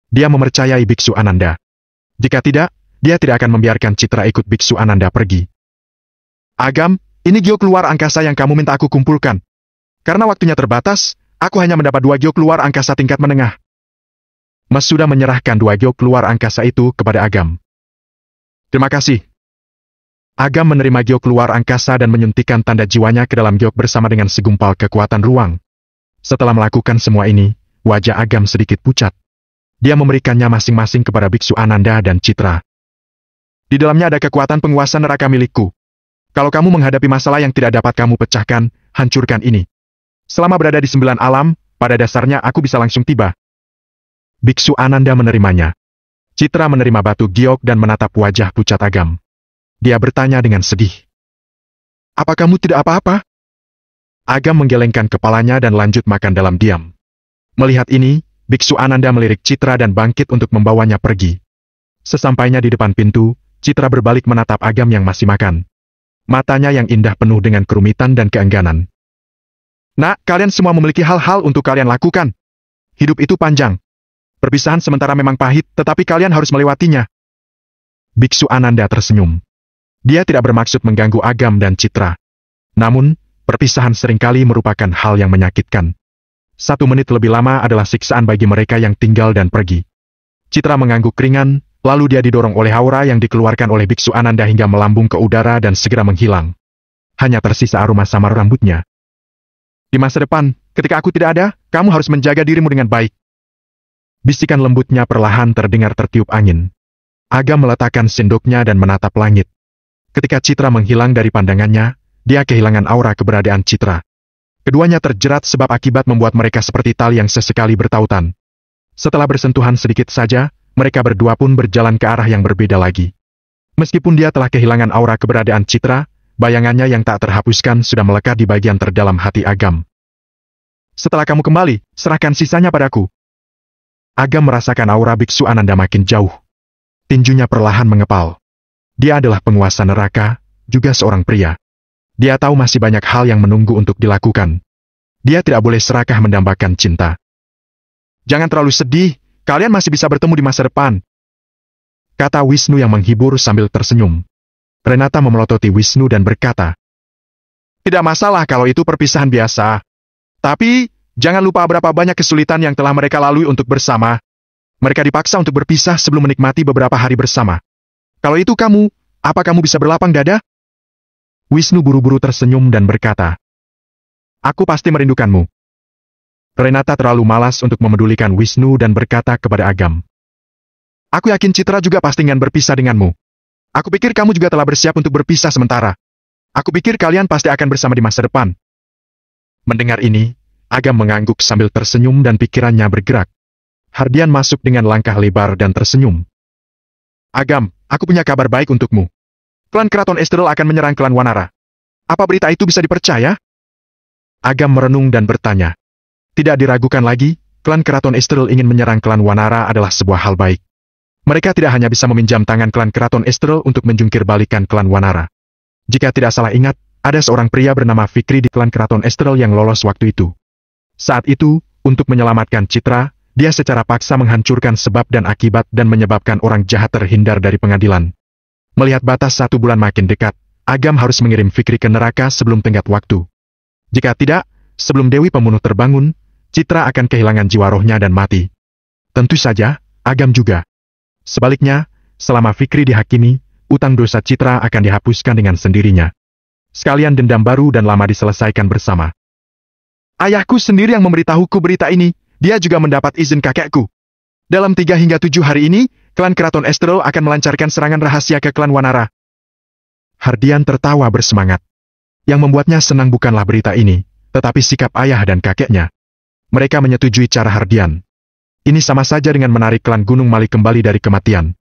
Dia mempercayai Biksu Ananda. Jika tidak, dia tidak akan membiarkan Citra ikut Biksu Ananda pergi. Agam, ini gio keluar angkasa yang kamu minta aku kumpulkan. Karena waktunya terbatas, aku hanya mendapat 2 gio keluar angkasa tingkat menengah. Masuda menyerahkan 2 gio keluar angkasa itu kepada Agam. Terima kasih. Agam menerima giok keluar angkasa dan menyuntikkan tanda jiwanya ke dalam giok bersama dengan segumpal kekuatan ruang. Setelah melakukan semua ini, wajah Agam sedikit pucat. Dia memberikannya masing-masing kepada Biksu Ananda dan Citra. Di dalamnya ada kekuatan penguasa neraka milikku. Kalau kamu menghadapi masalah yang tidak dapat kamu pecahkan, hancurkan ini. Selama berada di 9 alam, pada dasarnya aku bisa langsung tiba. Biksu Ananda menerimanya. Citra menerima batu giok dan menatap wajah pucat Agam. Dia bertanya dengan sedih. Apa kamu tidak apa-apa? Agam menggelengkan kepalanya dan lanjut makan dalam diam. Melihat ini, Biksu Ananda melirik Citra dan bangkit untuk membawanya pergi. Sesampainya di depan pintu, Citra berbalik menatap Agam yang masih makan. Matanya yang indah penuh dengan kerumitan dan keengganan. Nak, kalian semua memiliki hal-hal untuk kalian lakukan. Hidup itu panjang. Perpisahan sementara memang pahit, tetapi kalian harus melewatinya. Biksu Ananda tersenyum. Dia tidak bermaksud mengganggu Agam dan Citra. Namun, perpisahan seringkali merupakan hal yang menyakitkan. 1 menit lebih lama adalah siksaan bagi mereka yang tinggal dan pergi. Citra mengangguk ringan, lalu dia didorong oleh aura yang dikeluarkan oleh Biksu Ananda hingga melambung ke udara dan segera menghilang. Hanya tersisa aroma samar rambutnya. Di masa depan, ketika aku tidak ada, kamu harus menjaga dirimu dengan baik. Bisikan lembutnya perlahan terdengar tertiup angin. Agam meletakkan sendoknya dan menatap langit. Ketika Citra menghilang dari pandangannya, dia kehilangan aura keberadaan Citra. Keduanya terjerat sebab akibat membuat mereka seperti tali yang sesekali bertautan. Setelah bersentuhan sedikit saja, mereka berdua pun berjalan ke arah yang berbeda lagi. Meskipun dia telah kehilangan aura keberadaan Citra, bayangannya yang tak terhapuskan sudah melekat di bagian terdalam hati Agam. Setelah kamu kembali, serahkan sisanya padaku. Agam merasakan aura Biksu Ananda makin jauh. Tinjunya perlahan mengepal. Dia adalah penguasa neraka, juga seorang pria. Dia tahu masih banyak hal yang menunggu untuk dilakukan. Dia tidak boleh serakah mendambakan cinta. Jangan terlalu sedih, kalian masih bisa bertemu di masa depan. Kata Wisnu yang menghibur sambil tersenyum. Renata memelototi Wisnu dan berkata, tidak masalah kalau itu perpisahan biasa. Tapi, jangan lupa berapa banyak kesulitan yang telah mereka lalui untuk bersama. Mereka dipaksa untuk berpisah sebelum menikmati beberapa hari bersama. Kalau itu kamu, apa kamu bisa berlapang dada? Wisnu buru-buru tersenyum dan berkata, aku pasti merindukanmu. Renata terlalu malas untuk memedulikan Wisnu dan berkata kepada Agam, aku yakin Citra juga pasti ingin berpisah denganmu. Aku pikir kamu juga telah bersiap untuk berpisah sementara. Aku pikir kalian pasti akan bersama di masa depan. Mendengar ini, Agam mengangguk sambil tersenyum dan pikirannya bergerak. Hardian masuk dengan langkah lebar dan tersenyum. Agam, aku punya kabar baik untukmu. Klan Keraton Esterel akan menyerang klan Wanara. Apa berita itu bisa dipercaya? Agam merenung dan bertanya. Tidak diragukan lagi, klan Keraton Esterel ingin menyerang klan Wanara adalah sebuah hal baik. Mereka tidak hanya bisa meminjam tangan klan Keraton Esterel untuk menjungkir balikan klan Wanara. Jika tidak salah ingat, ada seorang pria bernama Fikri di klan Keraton Esterel yang lolos waktu itu. Saat itu, untuk menyelamatkan Citra, dia secara paksa menghancurkan sebab dan akibat dan menyebabkan orang jahat terhindar dari pengadilan. Melihat batas 1 bulan makin dekat, Agam harus mengirim Fikri ke neraka sebelum tenggat waktu. Jika tidak, sebelum Dewi Pembunuh terbangun, Citra akan kehilangan jiwa rohnya dan mati. Tentu saja, Agam juga. Sebaliknya, selama Fikri dihakimi, utang dosa Citra akan dihapuskan dengan sendirinya. Sekalian dendam baru dan lama diselesaikan bersama. Ayahku sendiri yang memberitahuku berita ini, dia juga mendapat izin kakekku. Dalam 3 hingga 7 hari ini, klan Keraton Esterel akan melancarkan serangan rahasia ke klan Wanara. Hardian tertawa bersemangat. Yang membuatnya senang bukanlah berita ini, tetapi sikap ayah dan kakeknya. Mereka menyetujui cara Hardian. Ini sama saja dengan menarik klan Gunung Mali kembali dari kematian.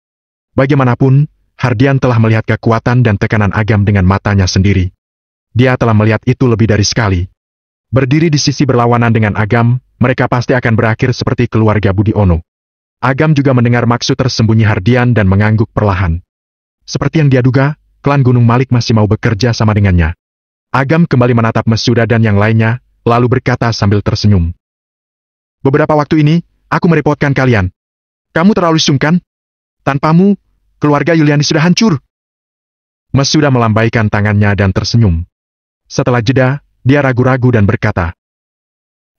Bagaimanapun, Hardian telah melihat kekuatan dan tekanan Agam dengan matanya sendiri. Dia telah melihat itu lebih dari sekali. Berdiri di sisi berlawanan dengan Agam, mereka pasti akan berakhir seperti keluarga Budi Ono. Agam juga mendengar maksud tersembunyi Hardian dan mengangguk perlahan. Seperti yang dia duga, klan Gunung Malik masih mau bekerja sama dengannya. Agam kembali menatap Mesuda dan yang lainnya, lalu berkata sambil tersenyum. Beberapa waktu ini, aku merepotkan kalian. Kamu terlalu sungkan. Tanpamu, keluarga Yuliani sudah hancur. Masuda melambaikan tangannya dan tersenyum. Setelah jeda, dia ragu-ragu dan berkata,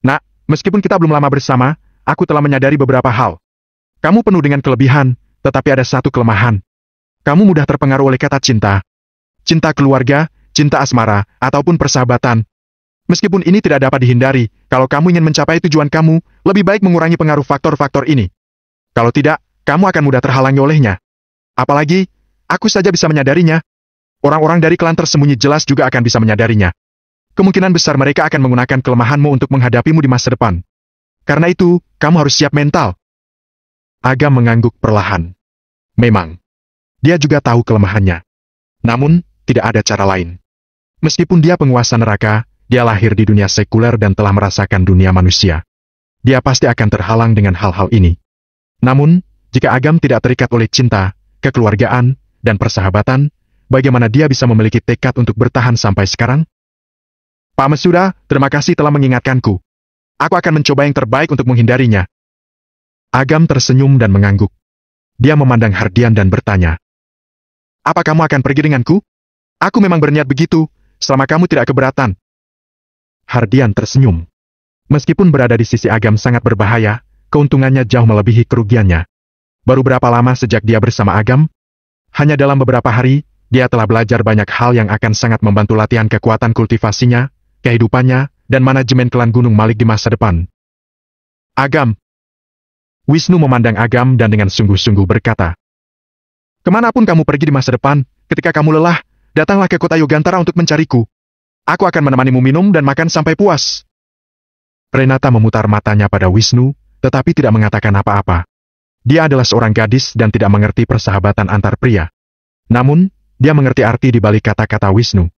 "Nak, meskipun kita belum lama bersama, aku telah menyadari beberapa hal. Kamu penuh dengan kelebihan, tetapi ada satu kelemahan. Kamu mudah terpengaruh oleh kata cinta. Cinta keluarga, cinta asmara, ataupun persahabatan. Meskipun ini tidak dapat dihindari, kalau kamu ingin mencapai tujuan kamu, lebih baik mengurangi pengaruh faktor-faktor ini. Kalau tidak, kamu akan mudah terhalangi olehnya. Apalagi, aku saja bisa menyadarinya. Orang-orang dari klan tersembunyi jelas juga akan bisa menyadarinya. Kemungkinan besar mereka akan menggunakan kelemahanmu untuk menghadapimu di masa depan. Karena itu, kamu harus siap mental." Agam mengangguk perlahan. Memang, dia juga tahu kelemahannya. Namun, tidak ada cara lain. Meskipun dia penguasa neraka, dia lahir di dunia sekuler dan telah merasakan dunia manusia. Dia pasti akan terhalang dengan hal-hal ini. Namun, jika Agam tidak terikat oleh cinta, kekeluargaan, dan persahabatan, bagaimana dia bisa memiliki tekad untuk bertahan sampai sekarang? Pak Masuda, terima kasih telah mengingatkanku. Aku akan mencoba yang terbaik untuk menghindarinya. Agam tersenyum dan mengangguk. Dia memandang Hardian dan bertanya, "Apa kamu akan pergi denganku? Aku memang berniat begitu, selama kamu tidak keberatan." Hardian tersenyum. Meskipun berada di sisi Agam sangat berbahaya, keuntungannya jauh melebihi kerugiannya. Baru berapa lama sejak dia bersama Agam? Hanya dalam beberapa hari, dia telah belajar banyak hal yang akan sangat membantu latihan kekuatan kultivasinya, kehidupannya, dan manajemen klan Gunung Malik di masa depan. "Agam." Wisnu memandang Agam dan dengan sungguh-sungguh berkata, "Kemanapun kamu pergi di masa depan, ketika kamu lelah, datanglah ke kota Yogantara untuk mencariku. Aku akan menemanimu minum dan makan sampai puas." Renata memutar matanya pada Wisnu, tetapi tidak mengatakan apa-apa. Dia adalah seorang gadis dan tidak mengerti persahabatan antar pria. Namun, dia mengerti arti di balik kata-kata Wisnu.